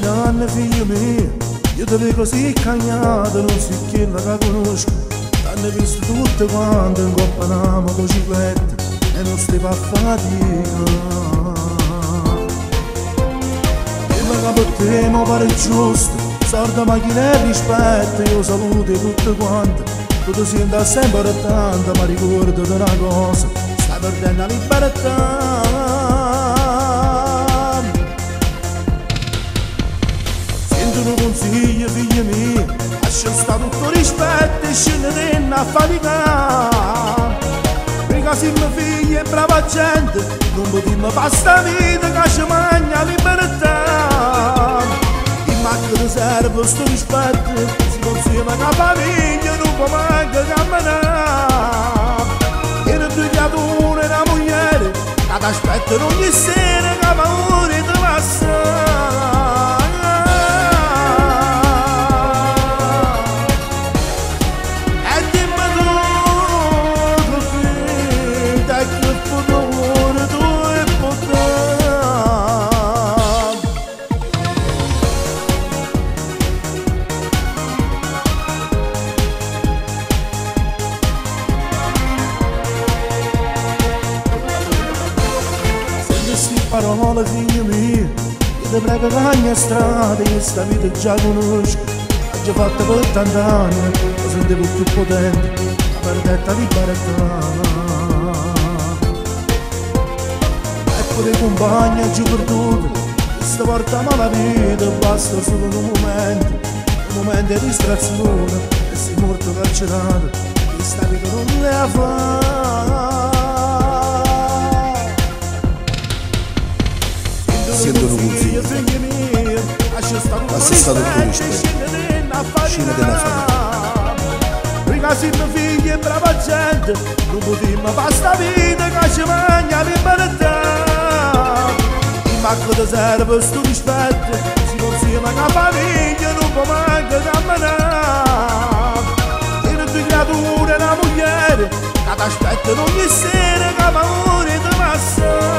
anni figlio mio, io te vedo così cagnato, non si chi la conosco. T'hanno visto tutte quante in coppa una motocicletta e non stai a fatica. Prima che per te mi pare giusto, sorda macchina e rispetto, io saluto tutte quante. Tu ti senti sempre tanto, ma ricordo di una cosa, stai perdendo la libertà. Un consiglio figlio mio, lascia stare tutto rispetto e scendere a faticare. Perché se mio figlio è brava gente, non potremmo fare sta vita che ci mangia libertà. In macchina serve sto rispetto, si consiglio una famiglia non può manco camminare. E le due creature e una moglie che ti aspettano ogni sera, che paura ti passa. Parole figlio mio, io ti prego cagna strada, io sta vita già conosco, l'ho già fatta per tanti anni, mi sentivo più potente, la perdetta libertà. Ecco dei compagni giù perduti, questa porta la vita, basta solo un momento di distrazione, e sei morto carcerato, questa vita non la fa. Siendo un consiglio, passa stato il tuo rispetto, scena della famiglia. Prima se mio figlio è brava gente, non potremmo fare sta vita che ci mangia libertà. In macchina serve sto rispetto, si consiglio una famiglia non può manco camminare. E le tue creature e una moglie che ti aspettano ogni sera, che paura ti passa.